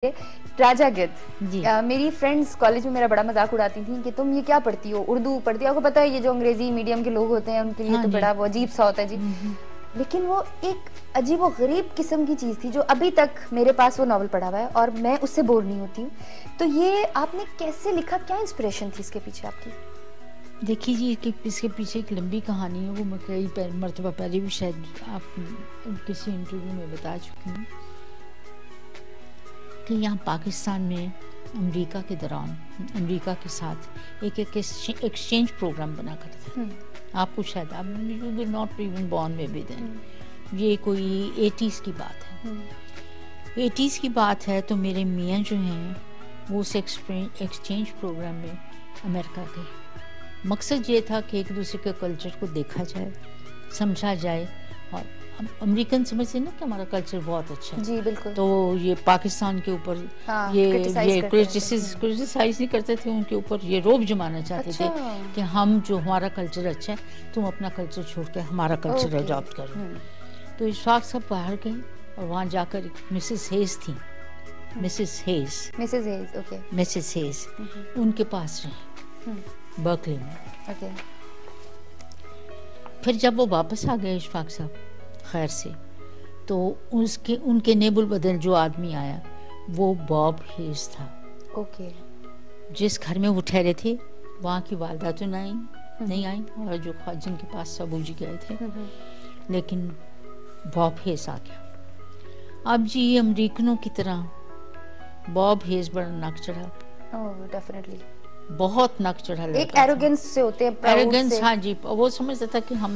राजा गिद्ध जी। मेरी friends college में मेरा बड़ा मजाक उड़ाती थी कि तुम ये क्या पढ़ती हो, उर्दू पढ़ती हो। आपको पता है ये जो अंग्रेजी मीडियम के लोग होते हैं उनके लिए हाँ तो जी। बड़ा वो अजीब सा होता है जी। हम्म। लेकिन वो एक अजीब और गरीब किस्म की चीज थी जो अभी तक मेरे पास वो नॉवल पढ़ा हुआ है और मैं उससे बोर नहीं होती हूँ। तो ये आपने कैसे लिखा, क्या इंस्पिरेशन थी इसके पीछे आपकी? देखिए जी कि इसके पीछे एक लंबी कहानी है, वो मैं कई मरतबा पहले भी शायद आप किसी इंटरव्यू में बता चुकी हूँ कि यहाँ पाकिस्तान में अमेरिका के दौरान अमेरिका के साथ एक एक्सचेंज प्रोग्राम बना करते थे। आपको शायद आप नॉट इवन बॉर्न में भी दें, ये कोई 80s की बात है। 80s की बात है। तो मेरे मियाँ जो हैं वो उस एक्सचेंज प्रोग्राम में अमेरिका गए। मकसद ये था कि एक दूसरे के कल्चर को देखा जाए, समझा जाए। और अमेरिकन समझते ना कि हमारा कल्चर बहुत अच्छा है जी बिल्कुल। तो ये पाकिस्तान के ऊपर ये क्रिटिसाइज नहीं करते थे, उनके ऊपर ये रोब जमाना चाहते थे कि हम जो हमारा कल्चर अच्छा है तुम अपना कल्चर छोड़ के हमारा कल्चर अडॉप्ट करो। तो इशफाक साहब बाहर गए और वहाँ जाकर मिसेस हेज थी, मिसेस हेज उनके पास रहे बर्कली में। फिर जब वो वापस आ गए इशफाक साहब खैर से, तो उनके नेबुल बदल जो आदमी आया वो बॉब हेज था। जिस घर में वो ठहरे थे वहाँ की वालदा तो नहीं आई और जो जिनके पास सबू जी गए थे, लेकिन बॉब हेज आ गया। अब जी अमरीकनों की तरह बॉब हेज बड़ा नक चढ़ा, डेफिनेटली बहुत नक चढ़ा, एक एरोगेंस से होते हैं, एरोगेंस। हाँ जी, वो समझता था कि हम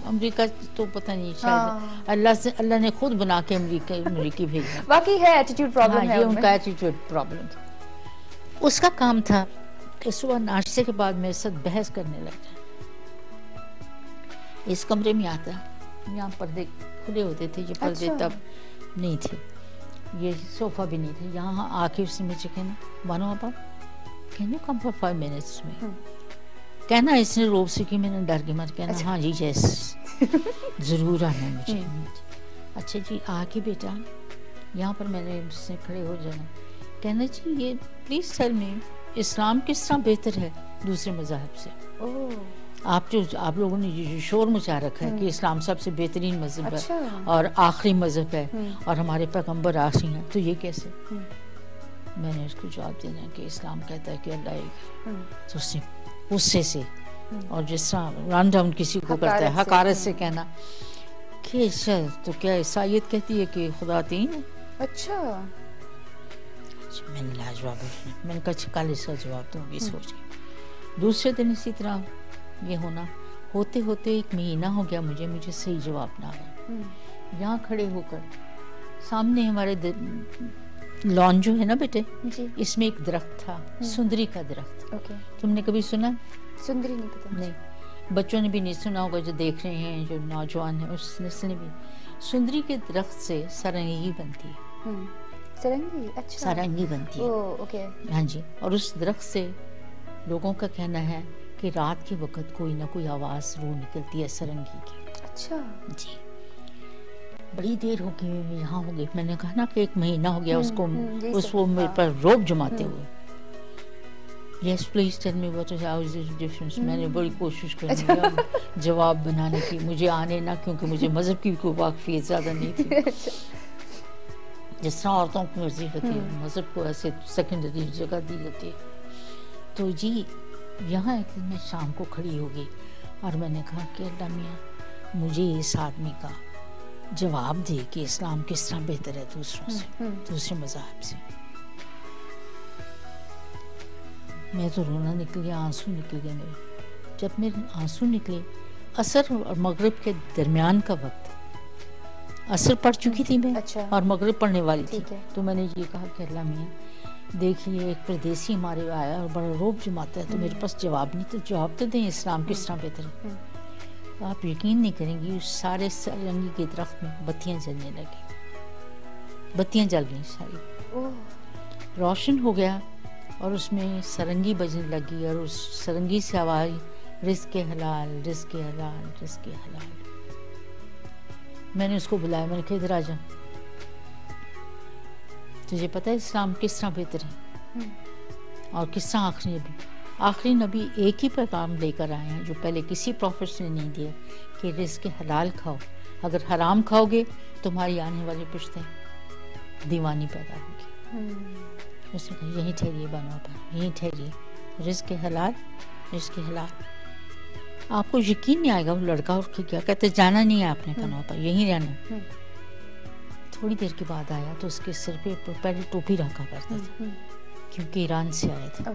अमेरिका तो पता नहीं शायद अल्लाह ने खुद बना के अमेरिकी भेजा। बाकी है एटीट्यूड प्रॉब्लम। हाँ, है ये उनका एटीट्यूड प्रॉब्लम था। उसका काम था कि सुबह नाश्ते के बाद मेरे साथ बहस करने लग जाए। इस कमरे में आता, यहाँ पर्दे खुले होते थे, ये पर्दे तब नहीं थे, ये सोफा भी नहीं थे। यहाँ आके उसने मुझे कहना, मानो आप Can you come for 5 minutes में? कहना इसने रोब से कि मैंने डर के मर कहना हाँ जी यस ज़रूर आना मुझे। अच्छा जी आके बेटा यहाँ पर मैंने उससे खड़े हो जाना, कहना जी ये प्लीज़ टेल मी इस्लाम किस तरह बेहतर है दूसरे मज़हब से? आप लोगों ने ये शोर मचा रखा है कि इस्लाम सबसे बेहतरीन मज़हब है और आखिरी मज़हब है और हमारे पैगंबर आखिरी हैं, तो ये कैसे? मैंने उसको जवाब देना कि इस्लाम कहता है कि अल्लाह एक। तो उसने गुस्से से और जिस तरह रन डाउन किसी को करता है हकारत से कहना कि तो क्या ईसाईयत कहती है कि खुदा तीन है? अच्छा मैंने लाजवाब, मैंने कहा कल इसका जवाब दूंगी सोच के। दूसरे दिन इसी तरह ये होते होते 1 महीना हो गया, मुझे सही जवाब ना आया। यहाँ खड़े होकर सामने हमारे लॉन जो है ना बेटे जी, इसमें एक दरख्त था, सुंदरी का दरख्त। तुमने कभी सुना? सुंदरी नहीं पता। नहीं, बच्चों ने भी नहीं सुना होगा जो देख रहे हैं, जो नौजवान है उस नस्ल ने भी। सुंदरी के दरख्त से सारंगी बनती है। सारंगी? अच्छा, सारंगी बनती है। हाँ जी, और उस दरख्त से लोगों का कहना है कि रात के वक्त कोई ना कोई आवाज रू निकलती है सारंगी की। अच्छा जी, बड़ी देर हो गई यहाँ हो गई। मैंने कहा ना कि 1 महीना हो गया उसको मेरे पर रोब जमाते हुए। Yes please tell me what is the difference. मैंने बड़ी कोशिश करी जवाब बनाने की, मुझे आने ना, क्योंकि मुझे मजहब की कोई वाकफियत ज़्यादा नहीं थी। जिस तरह औरतों की मर्जी होती है, मजहब को ऐसे सेकेंडरी जगह दी जाती है। तो जी यहाँ एक दिन मैं शाम को खड़ी हो गई और मैंने कहा कि अल्लाह मियाँ मुझे इस आदमी का जवाब दे कि इस्लाम किस तरह बेहतर है दूसरों से, दूसरे मज़हब से। मैं तो रोना निकल गया, आंसू निकल गए मेरे। जब मेरे आंसू निकले, असर और मगरिब के दरमियान का वक्त, असर पढ़ चुकी थी मैं और मगरिब पढ़ने वाली थी। तो मैंने ये कहा कि अल्लाह मियाँ देखिए एक परदेसी हमारे आया और बड़ा रोब जमाता है, तो मेरे पास जवाब नहीं, तो जवाब तो दें इस्लाम किस तरह बेहतर है। आप यकीन नहीं करेंगी उस सारे सारंगी के दरख्त में बत्तियां जलने लगी, बत्तियां जल गई सारी, रोशन हो गया और उसमें सारंगी बजने लगी और उस सारंगी से आवाज़ रिज़्क़ हलाल, रिज़्क़ हलाल, रिज़्क़ हलाल। मैंने उसको बुलाया, मैंने कहा इधर आ जा। तुझे पता है इस्लाम किस तरह बेहतर है और किस तरह आखिरी नबी एक ही पैगाम लेकर आए हैं जो पहले किसी प्रॉफिट ने नहीं दिया, कि रिज़्क़ हलाल खाओ, अगर हराम खाओगे तुम्हारी आने वाली पुश्तें दीवानी पैदा होगी। उसने कहा यहीं ठहरिए बानो आपा, यहीं ठहरिए, रिज़्क़ हलाल, रिज़्क़ हलाल। आपको यकीन नहीं आएगा वो लड़का उठ के क्या कहते, जाना नहीं है आपने बानो आपा, यहीं रहना। थोड़ी देर के बाद आया तो उसके सिर पे पहले टोपी रखा करता था क्योंकि ईरान से आया था।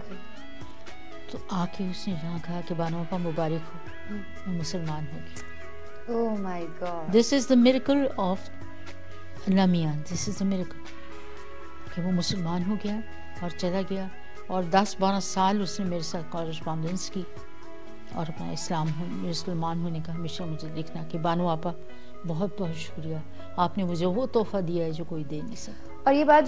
तो आके उसने यहाँ कहा कि बानो आपा मुबारक हो, वो मुसलमान हो गया। Oh my God. This is the miracle of Lamia. This is the miracle. कि वो मुसलमान हो गया और चला गया और 10-12 साल उसने मेरे साथ कॉरेस्पॉन्डेंस की और अपना मुसलमान होने का हमेशा मुझे लिखना कि बानो आपा बहुत बहुत शुक्रिया, आपने मुझे वो तोहफा दिया है जो कोई दे नहीं सकता। और ये बात